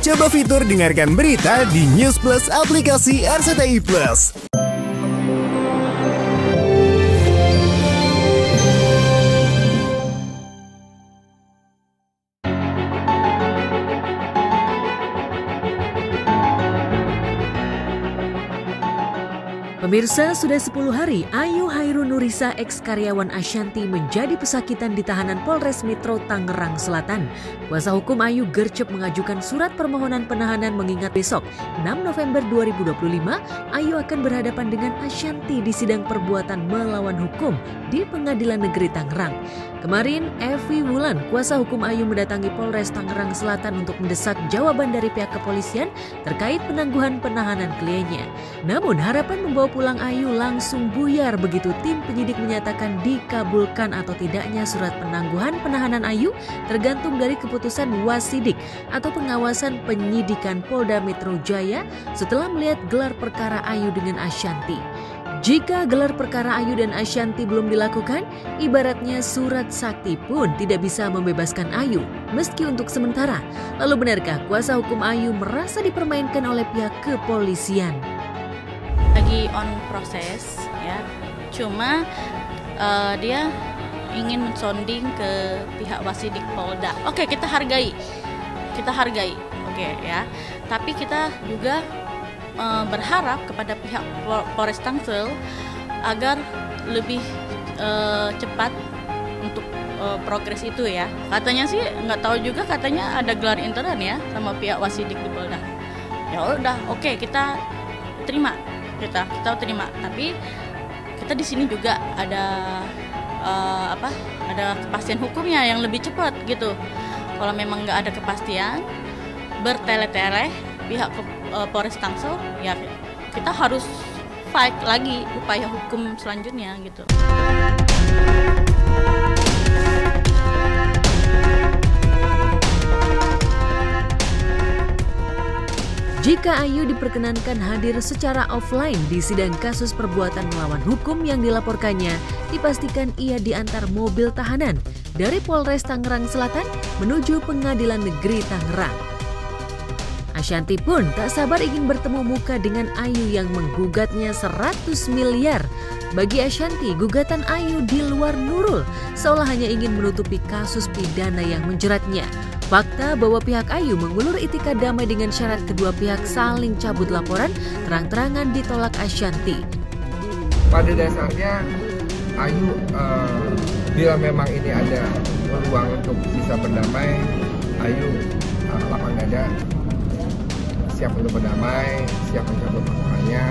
Coba fitur dengarkan berita di News Plus aplikasi RCTI Plus. Pemirsa, sudah 10 hari Ayu Hairun Nurisa ex karyawan Ashanti menjadi pesakitan di tahanan Polres Metro Tangerang Selatan. Kuasa hukum Ayu gercep mengajukan surat permohonan penahanan mengingat besok 6 November 2025 Ayu akan berhadapan dengan Ashanti di sidang perbuatan melawan hukum di Pengadilan Negeri Tangerang. Kemarin, Evi Wulan, kuasa hukum Ayu mendatangi Polres Tangerang Selatan untuk mendesak jawaban dari pihak kepolisian terkait penangguhan penahanan kliennya. Namun harapan membawa pulang Ayu langsung buyar begitu tim penyidik menyatakan dikabulkan atau tidaknya surat penangguhan penahanan Ayu tergantung dari keputusan Wasidik atau pengawasan penyidikan Polda Metro Jaya setelah melihat gelar perkara Ayu dengan Ashanti. Jika gelar perkara Ayu dan Ashanti belum dilakukan, ibaratnya surat sakti pun tidak bisa membebaskan Ayu, meski untuk sementara. Lalu benarkah kuasa hukum Ayu merasa dipermainkan oleh pihak kepolisian? Lagi on proses ya, cuma dia ingin mensonding ke pihak Wasidik Polda. Oke, kita hargai, oke ya. Tapi kita juga berharap kepada pihak Polres Tangsel agar lebih cepat untuk progres itu ya. Katanya sih nggak tahu juga, katanya ada gelar intern ya sama pihak Wasidik di Polda. Ya udah, oke, kita terima. Kita terima, tapi kita di sini juga ada ada kepastian hukumnya yang lebih cepat gitu. Kalau memang nggak ada kepastian, bertele-tele pihak Polres Tangsel, ya kita harus fight lagi upaya hukum selanjutnya gitu. Jika Ayu diperkenankan hadir secara offline di sidang kasus perbuatan melawan hukum yang dilaporkannya, dipastikan ia diantar mobil tahanan dari Polres Tangerang Selatan menuju Pengadilan Negeri Tangerang. Ashanti pun tak sabar ingin bertemu muka dengan Ayu yang menggugatnya 100 miliar. Bagi Ashanti, gugatan Ayu di luar Nurul, seolah hanya ingin menutupi kasus pidana yang menjeratnya. Fakta bahwa pihak Ayu mengulur itikad damai dengan syarat kedua pihak saling cabut laporan terang-terangan ditolak Ashanti. Pada dasarnya Ayu bila memang ini ada peluang untuk bisa berdamai, Ayu lapang dada, siap untuk berdamai, siap mencabut laporannya.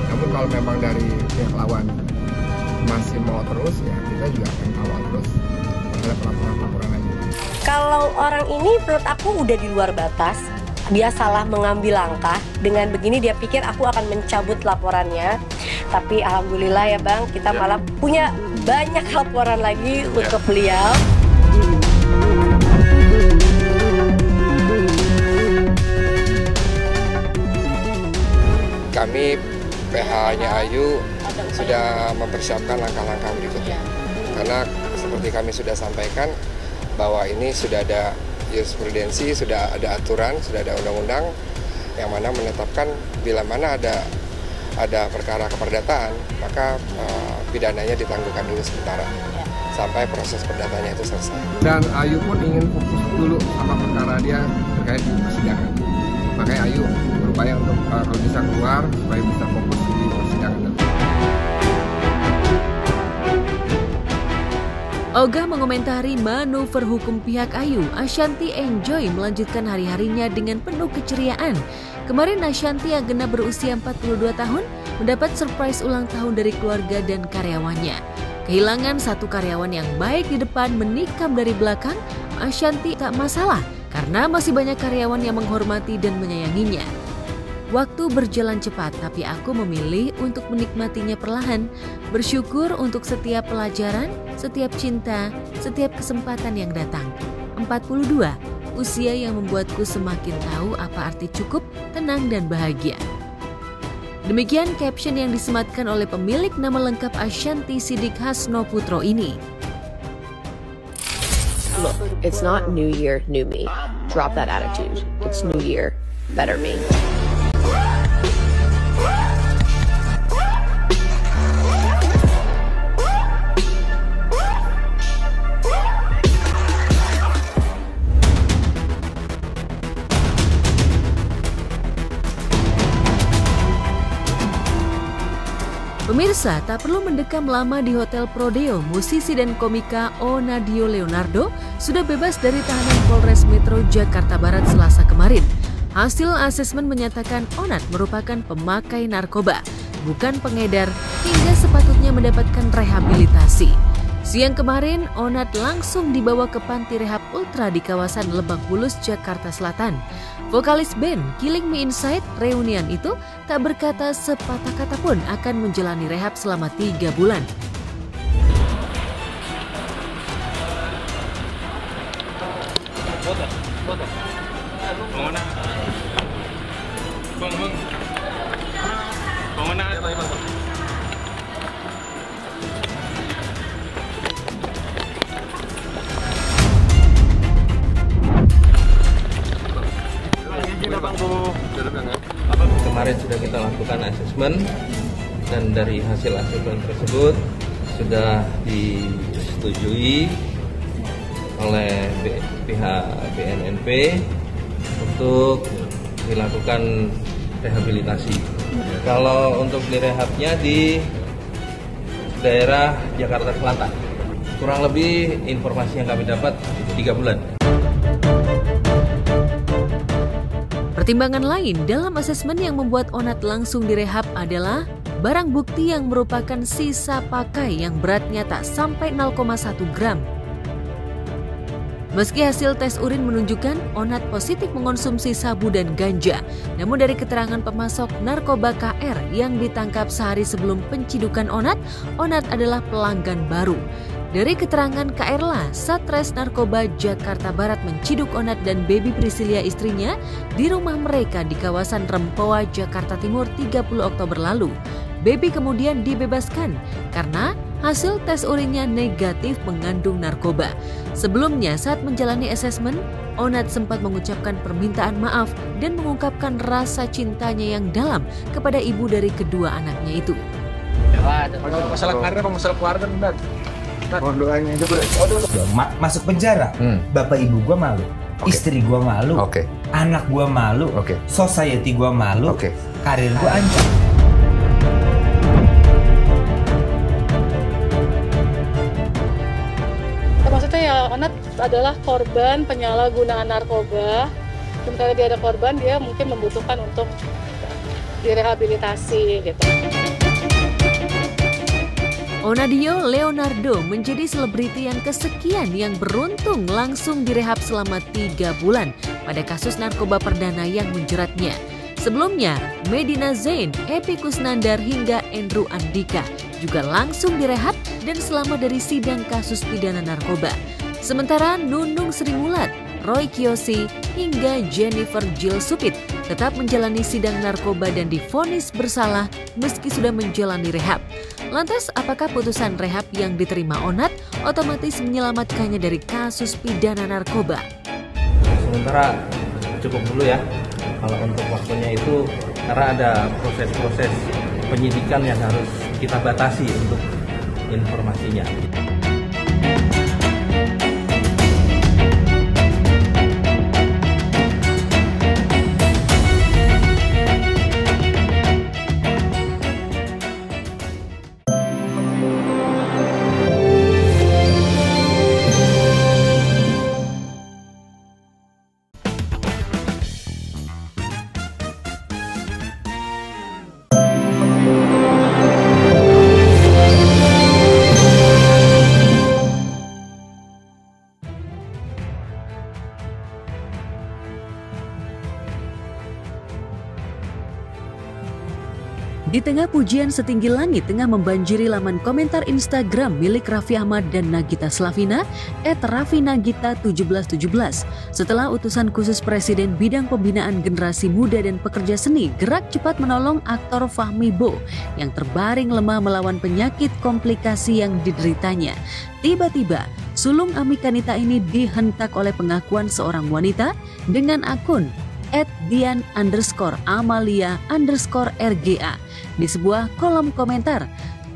Namun kalau memang dari pihak lawan masih mau terus, ya kita juga akan kawal terus terhadap laporan-laporan Ayu. Kalau orang ini menurut aku udah di luar batas, dia salah mengambil langkah. Dengan begini dia pikir aku akan mencabut laporannya. Tapi alhamdulillah ya Bang, kita malah punya banyak laporan lagi untuk beliau. Kami PH-nya Ayu sudah mempersiapkan langkah-langkah berikutnya. Karena seperti kami sudah sampaikan, bahwa ini sudah ada jurisprudensi, sudah ada aturan, sudah ada undang-undang yang mana menetapkan bila mana ada perkara keperdataan, maka pidananya ditangguhkan dulu sementara sampai proses perdatanya itu selesai. Dan Ayu pun ingin fokus dulu sama perkara dia terkait di persidangan. Makanya Ayu berupaya untuk kalau bisa keluar supaya bisa fokus di persidangan. Ogah mengomentari manuver hukum pihak Ayu, Ashanti enjoy melanjutkan hari-harinya dengan penuh keceriaan. Kemarin Ashanti yang genap berusia 42 tahun mendapat surprise ulang tahun dari keluarga dan karyawannya. Kehilangan satu karyawan yang baik di depan menikam dari belakang, Ashanti tak masalah karena masih banyak karyawan yang menghormati dan menyayanginya. Waktu berjalan cepat, tapi aku memilih untuk menikmatinya perlahan. Bersyukur untuk setiap pelajaran, setiap cinta, setiap kesempatan yang datang. 42, usia yang membuatku semakin tahu apa arti cukup, tenang, dan bahagia. Demikian caption yang disematkan oleh pemilik nama lengkap Ashanti Sidik Hasno Putro ini. It's not new year, new me. Drop that attitude. It's new year, better me. Pemirsa, tak perlu mendekam lama di Hotel Prodeo, musisi dan komika Onadio Leonardo sudah bebas dari tahanan Polres Metro Jakarta Barat Selasa kemarin. Hasil asesmen menyatakan Onat merupakan pemakai narkoba, bukan pengedar, hingga sepatutnya mendapatkan rehabilitasi. Siang kemarin, Onat langsung dibawa ke Panti Rehab Ultra di kawasan Lebak Bulus, Jakarta Selatan. Vokalis band Killing Me Inside Reunion itu tak berkata sepatah kata pun akan menjalani rehab selama 3 bulan. Kemarin sudah kita lakukan asesmen dan dari hasil asesmen tersebut sudah disetujui oleh pihak BNNP untuk dilakukan rehabilitasi. Kalau untuk direhabnya di daerah Jakarta Selatan, kurang lebih informasi yang kami dapat 3 bulan. Pertimbangan lain dalam asesmen yang membuat Onat langsung direhab adalah barang bukti yang merupakan sisa pakai yang beratnya tak sampai 0,1 gram. Meski hasil tes urin menunjukkan Onat positif mengonsumsi sabu dan ganja, namun dari keterangan pemasok narkoba KR yang ditangkap sehari sebelum pencidukan Onat adalah pelanggan baru. Dari keterangan KR, Satres Narkoba Jakarta Barat menciduk Onat dan Baby Priscilia istrinya di rumah mereka di kawasan Rempoa, Jakarta Timur 30 Oktober lalu. Baby kemudian dibebaskan karena hasil tes urinnya negatif mengandung narkoba. Sebelumnya saat menjalani asesmen, Onat sempat mengucapkan permintaan maaf dan mengungkapkan rasa cintanya yang dalam kepada ibu dari kedua anaknya itu. Masalah karir apa masalah keluarga enggak? Doanya aja masuk penjara, bapak ibu gua malu, istri gua malu, anak gua malu, society gua malu, karir gua ancam. Maksudnya ya Onat adalah korban penyalahgunaan narkoba. Sementara dia ada korban, dia mungkin membutuhkan untuk direhabilitasi gitu. Onadio Leonardo menjadi selebriti yang kesekian yang beruntung langsung direhab selama 3 bulan pada kasus narkoba perdana yang menjeratnya. Sebelumnya, Medina Zain, Epi Kusnandar hingga Andrew Andika juga langsung direhab dan selamat dari sidang kasus pidana narkoba. Sementara Nunung Sri Mulat, Roy Kiyoshi hingga Jennifer Jill Supit tetap menjalani sidang narkoba dan divonis bersalah meski sudah menjalani rehab. Lantas apakah putusan rehab yang diterima Onat otomatis menyelamatkannya dari kasus pidana narkoba? Sementara cukup dulu ya, kalau untuk waktunya itu karena ada proses-proses penyidikan yang harus kita batasi untuk informasinya. Di tengah pujian setinggi langit tengah membanjiri laman komentar Instagram milik Raffi Ahmad dan Nagita Slavina @raffinagita1717 setelah utusan khusus Presiden bidang pembinaan generasi muda dan pekerja seni gerak cepat menolong aktor Fahmi Bo yang terbaring lemah melawan penyakit komplikasi yang dideritanya. Tiba-tiba, sulung Ami Kanita ini dihentak oleh pengakuan seorang wanita dengan akun @dian_amalia_rga di sebuah kolom komentar.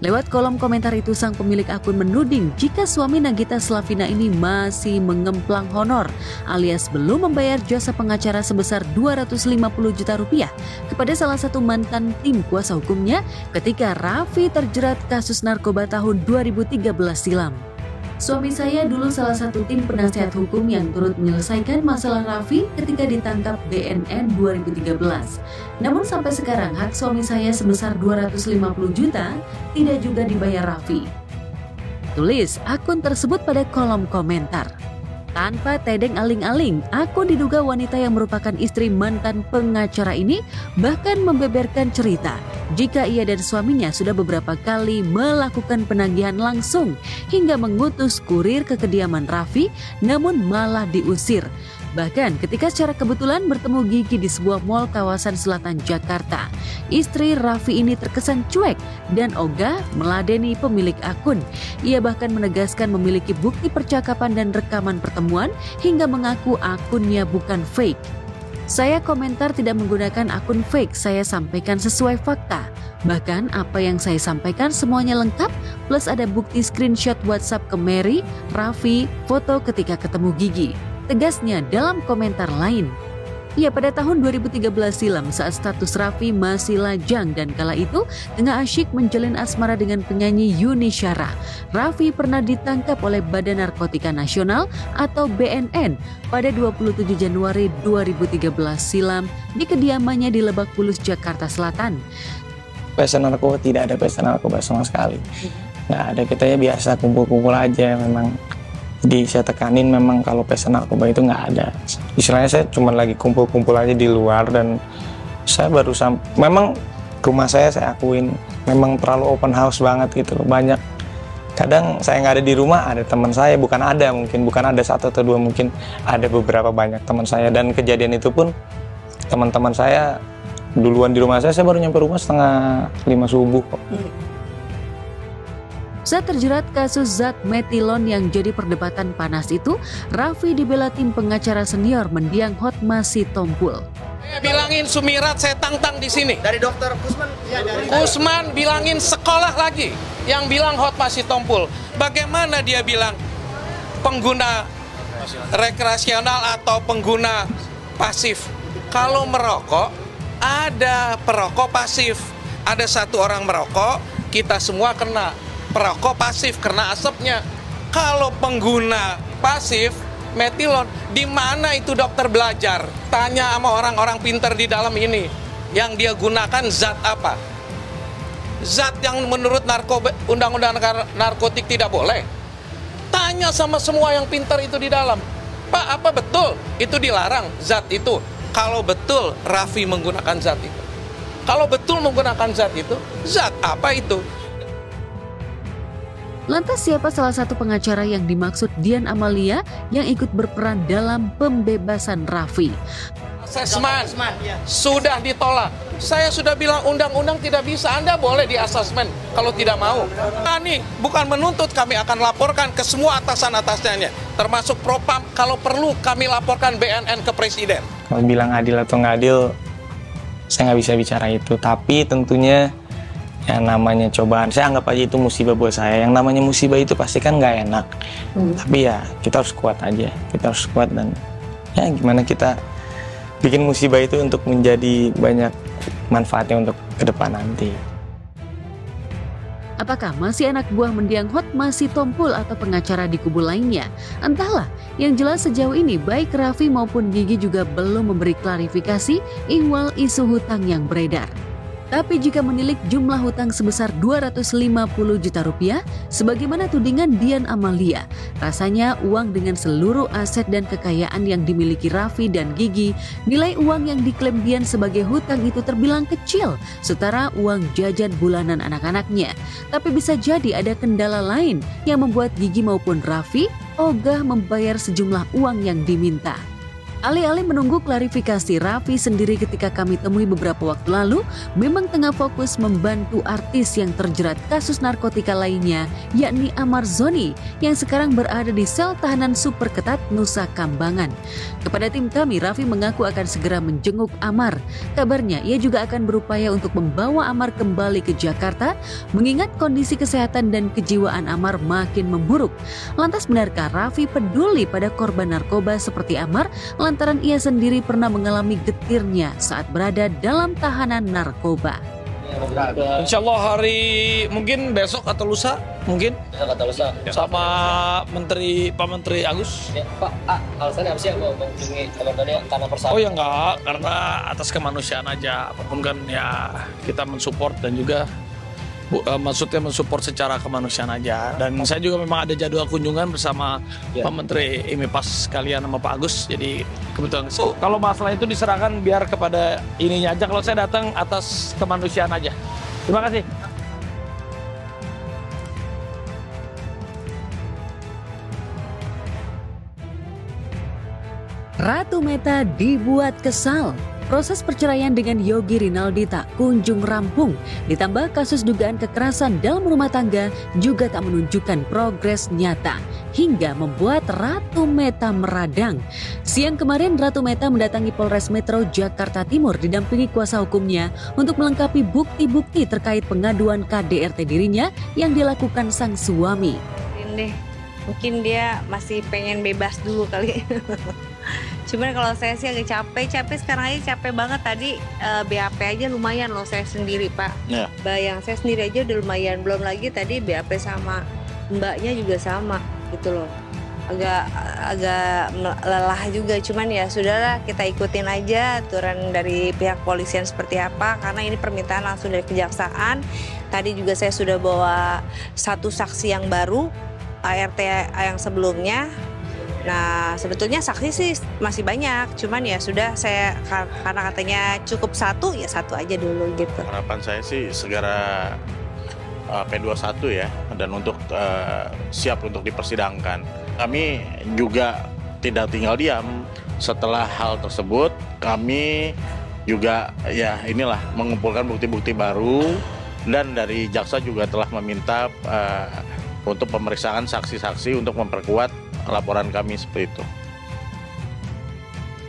Lewat kolom komentar itu, sang pemilik akun menuding jika suami Nagita Slavina ini masih mengemplang honor alias belum membayar jasa pengacara sebesar 250 juta rupiah kepada salah satu mantan tim kuasa hukumnya ketika Raffi terjerat kasus narkoba tahun 2013 silam. Suami saya dulu salah satu tim penasehat hukum yang turut menyelesaikan masalah Raffi ketika ditangkap BNN 2013. Namun sampai sekarang hak suami saya sebesar 250 juta tidak juga dibayar Raffi. Tulis akun tersebut pada kolom komentar. Tanpa tedeng aling-aling, akun diduga wanita yang merupakan istri mantan pengacara ini bahkan membeberkan cerita jika ia dan suaminya sudah beberapa kali melakukan penagihan langsung hingga mengutus kurir ke kediaman Raffi namun malah diusir. Bahkan ketika secara kebetulan bertemu Gigi di sebuah mal kawasan selatan Jakarta, istri Raffi ini terkesan cuek dan ogah meladeni pemilik akun. Ia bahkan menegaskan memiliki bukti percakapan dan rekaman pertemuan hingga mengaku akunnya bukan fake. Saya komentar tidak menggunakan akun fake, saya sampaikan sesuai fakta. Bahkan apa yang saya sampaikan semuanya lengkap, plus ada bukti screenshot WhatsApp ke Mary, Raffi, foto ketika ketemu Gigi. Tegasnya dalam komentar lain. Ya, pada tahun 2013 silam saat status Raffi masih lajang dan kala itu tengah asyik menjalin asmara dengan penyanyi Yuni Syara, Raffi pernah ditangkap oleh Badan Narkotika Nasional atau BNN pada 27 Januari 2013 silam di kediamannya di Lebak Bulus, Jakarta Selatan. Pesta narkoba tidak ada pesta narkoba sama sekali. Nggak ada, kita ya biasa kumpul-kumpul aja memang. Jadi saya tekanin memang kalau pesta narkoba itu nggak ada. Istilahnya saya cuma lagi kumpul-kumpul aja di luar dan saya baru memang rumah saya akuin memang terlalu open house banget gitu loh. Banyak kadang saya nggak ada di rumah, ada teman saya, bukan ada satu atau dua, mungkin ada beberapa banyak teman saya. Dan kejadian itu pun teman-teman saya duluan di rumah saya baru nyampe rumah 4:30 subuh kok. Saat terjerat kasus zat metilon yang jadi perdebatan panas itu, Raffi dibela tim pengacara senior mendiang Hotma Sitompul. Saya bilangin Sumirat, saya tantang di sini. Dari dokter Kusman? Ya, Kusman bilangin sekolah lagi. Yang bilang Hotma Sitompul. Bagaimana dia bilang pengguna rekreasional atau pengguna pasif? Kalau merokok, ada perokok pasif. Ada satu orang merokok, kita semua kena. Perokok pasif karena asapnya. Kalau pengguna pasif metilon, di mana itu dokter belajar? Tanya sama orang-orang pintar di dalam ini. Yang dia gunakan zat apa? Zat yang menurut undang-undang narkotik tidak boleh. Tanya sama semua yang pintar itu di dalam. Pak, apa betul itu dilarang zat itu? Kalau betul Raffi menggunakan zat itu. Kalau betul menggunakan zat itu, zat apa itu? Lantas siapa salah satu pengacara yang dimaksud Dian Amalia yang ikut berperan dalam pembebasan Raffi? Asesmen sudah ditolak. Saya sudah bilang undang-undang tidak bisa, Anda boleh di asesmen kalau tidak mau. Kami bukan menuntut, kami akan laporkan ke semua atasan-atasnya, termasuk Propam. Kalau perlu kami laporkan BNN ke Presiden. Kalau bilang adil atau nggak adil, saya nggak bisa bicara itu. Tapi tentunya yang namanya cobaan, saya anggap aja itu musibah buat saya. Yang namanya musibah itu pasti kan nggak enak. Tapi ya kita harus kuat aja, kita harus kuat dan ya gimana kita bikin musibah itu untuk menjadi banyak manfaatnya untuk ke depan nanti. Apakah masih anak buah mendiang Hotma Sitompul atau pengacara di kubu lainnya? Entahlah, yang jelas sejauh ini baik Raffi maupun Gigi juga belum memberi klarifikasi ihwal isu hutang yang beredar. Tapi jika menilik jumlah hutang sebesar 250 juta rupiah, sebagaimana tudingan Dian Amalia, rasanya uang dengan seluruh aset dan kekayaan yang dimiliki Raffi dan Gigi, nilai uang yang diklaim Dian sebagai hutang itu terbilang kecil, setara uang jajan bulanan anak-anaknya. Tapi bisa jadi ada kendala lain yang membuat Gigi maupun Raffi ogah membayar sejumlah uang yang diminta. Alih-alih menunggu klarifikasi, Raffi sendiri ketika kami temui beberapa waktu lalu memang tengah fokus membantu artis yang terjerat kasus narkotika lainnya, yakni Amar Zoni yang sekarang berada di sel tahanan super ketat Nusa Kambangan. Kepada tim kami, Raffi mengaku akan segera menjenguk Amar. Kabarnya ia juga akan berupaya untuk membawa Amar kembali ke Jakarta mengingat kondisi kesehatan dan kejiwaan Amar makin memburuk. Lantas benarkah Raffi peduli pada korban narkoba seperti Amar lantaran ia sendiri pernah mengalami getirnya saat berada dalam tahanan narkoba? Insya Allah hari mungkin besok atau lusa mungkin. Besok atau lusa. Sama Pak Menteri Agus. Ya, Pak, alasannya apa sih mau mengunjungi karena persahabatan? Oh ya enggak, karena atas kemanusiaan aja. Apapun kan ya kita mensupport dan juga maksudnya mensupport secara kemanusiaan aja. Dan saya juga memang ada jadwal kunjungan bersama Pak Menteri ini pas sekalian sama Pak Agus. Jadi kebetulan kalau masalah itu diserahkan biar kepada ininya aja. Kalau saya datang atas kemanusiaan aja. Terima kasih. Ratu Meta dibuat kesal. Proses perceraian dengan Yogi Rinaldi tak kunjung rampung. Ditambah kasus dugaan kekerasan dalam rumah tangga juga tak menunjukkan progres nyata. Hingga membuat Ratu Meta meradang. Siang kemarin Ratu Meta mendatangi Polres Metro Jakarta Timur didampingi kuasa hukumnya untuk melengkapi bukti-bukti terkait pengaduan KDRT dirinya yang dilakukan sang suami. Mungkin dia masih pengen bebas dulu kali. Cuman kalau saya sih agak capek sekarang aja capek banget. Tadi BAP aja lumayan loh saya sendiri Pak. Bayang saya sendiri aja udah lumayan. Belum lagi tadi BAP sama mbaknya juga sama gitu loh. Agak lelah juga. Cuman ya sudahlah kita ikutin aja aturan dari pihak polisian seperti apa. Karena ini permintaan langsung dari kejaksaan. Tadi juga saya sudah bawa satu saksi yang baru. ART yang sebelumnya. Nah sebetulnya saksi sih masih banyak, cuman ya sudah saya karena katanya cukup satu ya satu aja dulu gitu. Harapan saya sih segera P21 ya dan untuk siap untuk dipersidangkan. Kami juga tidak tinggal diam. Setelah hal tersebut kami juga ya inilah mengumpulkan bukti-bukti baru dan dari jaksa juga telah meminta untuk pemeriksaan saksi-saksi untuk memperkuat laporan kami seperti itu.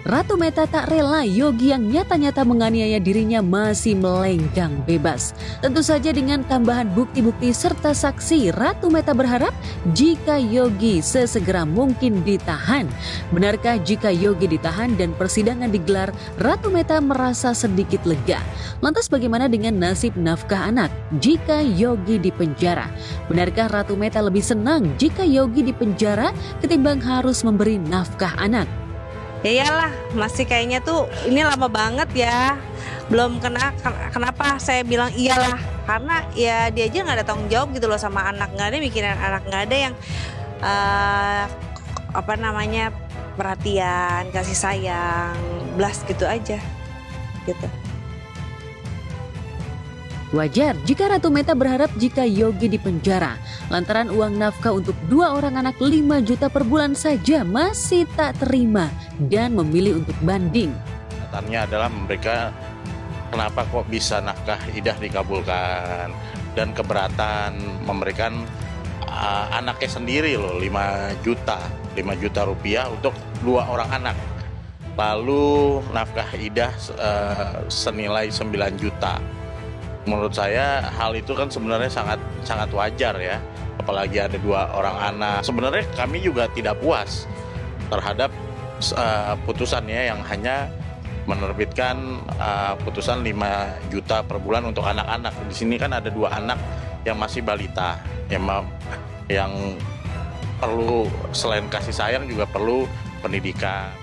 Ratu Meta tak rela Yogi yang nyata-nyata menganiaya dirinya masih melenggang bebas. Tentu saja dengan tambahan bukti-bukti serta saksi, Ratu Meta berharap jika Yogi sesegera mungkin ditahan. Benarkah jika Yogi ditahan dan persidangan digelar, Ratu Meta merasa sedikit lega? Lantas bagaimana dengan nasib nafkah anak jika Yogi dipenjara? Benarkah Ratu Meta lebih senang jika Yogi dipenjara ketimbang harus memberi nafkah anak? Ya iyalah, masih kayaknya tuh ini lama banget ya. Belum kenapa saya bilang iyalah. Karena ya dia aja gak ada tanggung jawab gitu loh sama anak. Gak ada mikirin anak, gak ada yang perhatian, kasih sayang, belas gitu aja gitu. Wajar jika Ratu Meta berharap jika Yogi dipenjara, lantaran uang nafkah untuk 2 orang anak 5 juta per bulan saja masih tak terima dan memilih untuk banding. Katanya adalah mereka kenapa kok bisa nafkah idah dikabulkan dan keberatan memberikan anaknya sendiri loh 5 juta rupiah untuk 2 orang anak. Lalu nafkah idah senilai 9 juta. Menurut saya hal itu kan sebenarnya sangat wajar ya, apalagi ada 2 orang anak. Sebenarnya kami juga tidak puas terhadap putusannya yang hanya menerbitkan putusan 5 juta per bulan untuk anak-anak. Di sini kan ada 2 anak yang masih balita, yang perlu selain kasih sayang juga perlu pendidikan.